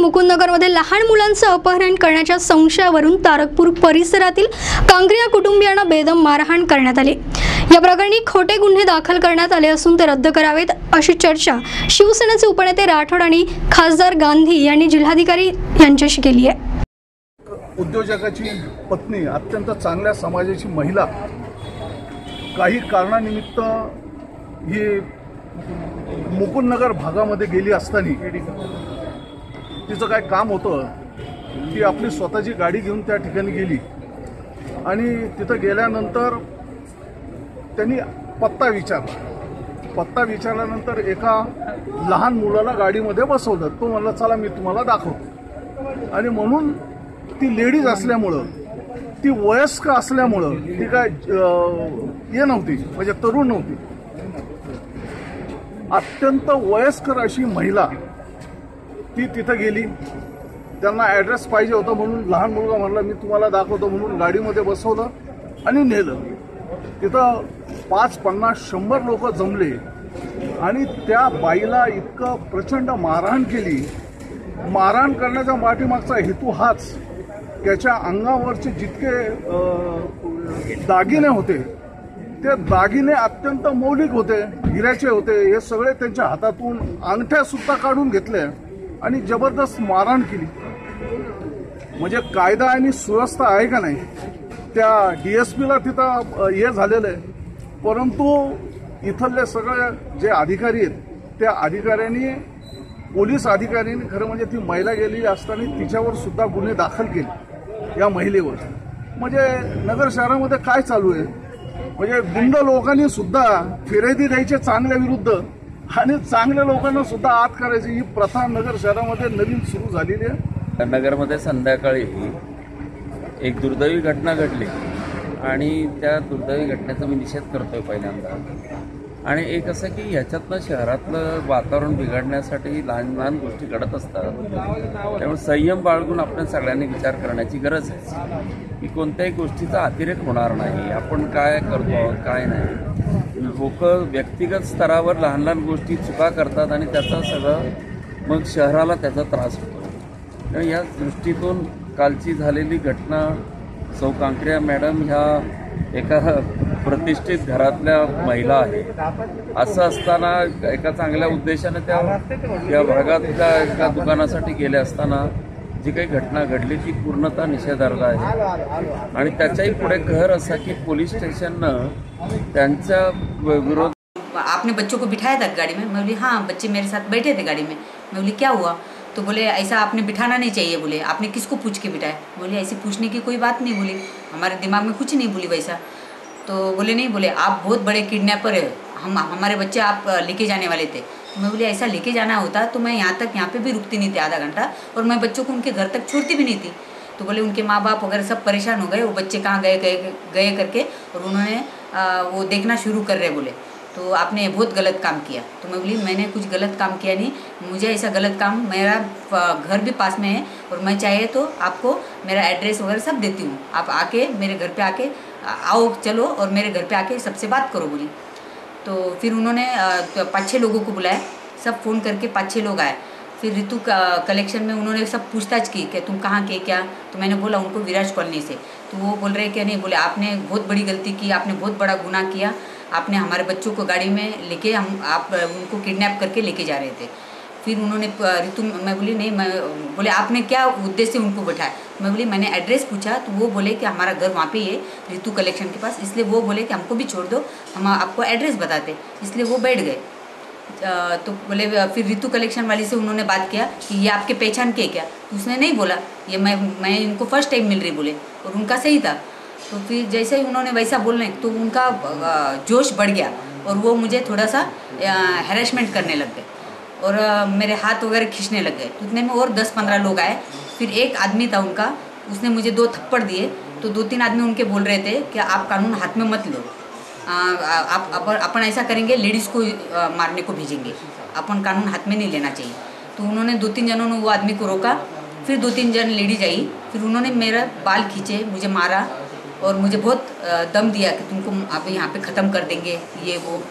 मुकुंदनगरमध्ये लहान मुलांचं अपहरण करण्याच्या संशयावरून तारकपूर परिसरातील कांगरिया कुटुंबियांना बेदम मारहाण करण्यात आली। या प्रकरणी खोटे गुन्हे दाखल करण्यात आले असून ते रद्द करावेत अशी चर्चा शिवसेनेचे उपनेते राठोड आणि खासदार गांधी यांनी जिल्हाधिकारी यांच्याशी केली आहे। उद्योजकाची पत्नी अत्यंत चांगल्या समाजाची महिला काही कारणानिमित्त ही मुकुंदनगर भागामध्ये गेली असताना तिचं काय काम होतं, ती आपली स्वतःची गाडी घेऊन त्या ठिकाणी गेली आणि तिथं गेल्यानंतर त्यांनी पत्ता विचारल्यानंतर एका लहान मुलाला गाडीमध्ये बसवलं। तो म्हणला चला मी तुम्हाला दाखवतो, आणि म्हणून ती लेडीज असल्यामुळं, ती वयस्क असल्यामुळं ती काय हे नव्हती, म्हणजे तरुण नव्हती, अत्यंत वयस्कर अशी महिला ती तिथं गेली। त्यांना ॲड्रेस पाहिजे होता म्हणून लहान मुलगा म्हणला मी तुम्हाला दाखवतो म्हणून गाडीमध्ये बसवलं आणि नेलं। तिथं 5, 50, 100 लोक जमले आणि त्या बाईला इतकं प्रचंड मारहाण केली। मारहाण करण्याचा पाठीमागचा हेतू हाच, त्याच्या अंगावरचे जितके दागिने होते ते दागिने अत्यंत मौलिक होते, हिऱ्याचे होते, हे सगळे त्यांच्या हातातून अंगठ्या सुद्धा काढून घेतल्या आणि जबरदस्त मारहाण केली। म्हणजे कायदा आणि सुव्यवस्था आहे का नाही, त्या DSPला तिथं हे झालेलं आहे। परंतु इथले सगळे जे अधिकारी आहेत त्या अधिकाऱ्यांनी, पोलीस अधिकाऱ्यांनी खरं म्हणजे ती महिला गेलेली असताना तिच्यावर सुद्धा गुन्हे दाखल केले या महिलेवर। म्हणजे नगर शहरामध्ये काय चालू आहे, म्हणजे गुंड लोकांनी सुद्धा फिर्यादी द्यायचे चांगल्या विरुद्ध आणि चांगल्या लोकांना सुद्धा आत करायची ही प्रथा नगर शहरामध्ये नवीन सुरू झालेली आहे। नगरमध्ये संध्याकाळी एक दुर्दैवी घटना घडली आणि त्या दुर्दैवी घटनेचा मी निषेध करतोय पहिल्यांदा। आणि एक असं की ह्याच्यातनं शहरातलं वातावरण बिघडण्यासाठी लहान लहान गोष्टी घडत असतात, त्यामुळे संयम बाळगून आपण सगळ्यांनी विचार करण्याची गरज आहे की कोणत्याही गोष्टीचा अतिरेक होणार नाही, आपण काय करतो काय नाही। लोक व्यक्तिगत स्तरावर लहान लहान गोष्टी चुका करतात आणि त्याचा सगळं मग शहराला त्याचा त्रास होतो। त्यामुळे या दृष्टीतून कालची झालेली घटना, सौ कांकरिया मॅडम ह्या एका प्रतिष्ठित घरातल्या महिला आहेत, असं असताना एका चांगल्या उद्देशाने त्या भागातल्या एका दुकानासाठी गेले असताना जी काही घटना घडली ती पूर्णतः निषेधार्ह आहे। आणि त्याच्याही पुढे कहर असा की पोलीस स्टेशननं त्यांच्या विरोध। आपने बच्चों को बिठाया था गाड़ी में? मैं बोली हाँ, बच्चे मेरे साथ बैठे थे गाड़ी में। मैं बोली क्या हुआ? तो बोले ऐसा आपने बिठाना नहीं चाहिए। बोले आपने किसको पूछ के बिठाया? बोले ऐसे पूछने की कोई बात नहीं, बोली हमारे दिमाग में कुछ नहीं, बोली वैसा। तो बोले नहीं, बोले आप बहुत बड़े किडनैपर है, हमारे बच्चे आप लेके जाने वाले थे। तो मैं बोली ऐसा लेके जाना होता तो मैं यहाँ पे भी रुकती नहीं थी आधा घंटा, और मैं बच्चों को उनके घर तक छोड़ती भी नहीं थी। तो बोले उनके माँ बाप वगैरह सब परेशान हो गए, वो बच्चे कहाँ गए करके, और उन्होंने वो देखना शुरू कर रहे। बोले तो आपने बहुत गलत काम किया। तो मैं बोली मैंने कुछ गलत काम किया नहीं, मुझे ऐसा गलत काम, मेरा घर भी पास में है और मैं चाहे तो आपको मेरा एड्रेस वगैरह सब देती हूँ, आप आके मेरे घर पे आके आओ चलो और मेरे घर पे आके सबसे बात करो, बोली। तो फिर उन्होंने 5-6 लोगों को बुलाया, सब फ़ोन करके 5-6 लोग आए। फिर ऋतु कलेक्शन में उन्होंने सब पूछताछ की कि तुम कहाँ के क्या। तो मैंने बोला उनको विराज कॉलोनी से। तो वो बोल रहे कि नहीं, बोले आपने बहुत बड़ी गलती की, आपने बहुत बड़ा गुनाह किया, आपने हमारे बच्चों को गाड़ी में लेके आप उनको किडनैप करके लेके जा रहे थे। फिर उन्होंने ऋतु, मैं बोली नहीं, मैं बोले आपने क्या उद्देश्य से उनको बैठाया? मैं बोली मैंने एड्रेस पूछा तो वो बोले कि हमारा घर वहाँ पे ही है ऋतु कलेक्शन के पास, इसलिए वो बोले कि हमको भी छोड़ दो, हम आपको एड्रेस बताते, इसलिए वो बैठ गए। तो बोले फिर ऋतु कलेक्शन वाली से उन्होंने बात किया कि ये आपके पहचान के क्या? उसने नहीं बोला, ये मैं इनको फर्स्ट टाइम मिल रही, बोले, और उनका सही था। तो फिर जैसे ही उन्होंने वैसा बोलने तो उनका जोश बढ़ गया और वो मुझे थोड़ा सा हैरेसमेंट करने लग गए और मेरे हाथ वगैरह खींचने लग गए। उतने में और 10-15 लोग आए। फिर एक आदमी था उनका, उसने मुझे 2 थप्पड़ दिए। तो 2-3 आदमी उनके बोल रहे थे कि आप कानून हाथ में मत लो, अपन ऐसा करेंगे लेडीज़ को मारने को भेजेंगे, अपन कानून हाथ में नहीं लेना चाहिए। तो उन्होंने 2-3 जनों ने वो आदमी को रोका। फिर 2-3 जन लेडीज आई, फिर उन्होंने मेरा बाल खींचे, मुझे मारा और मुझे बहुत दम दिया कि तुमको आप यहाँ पे ख़त्म कर देंगे ये वो।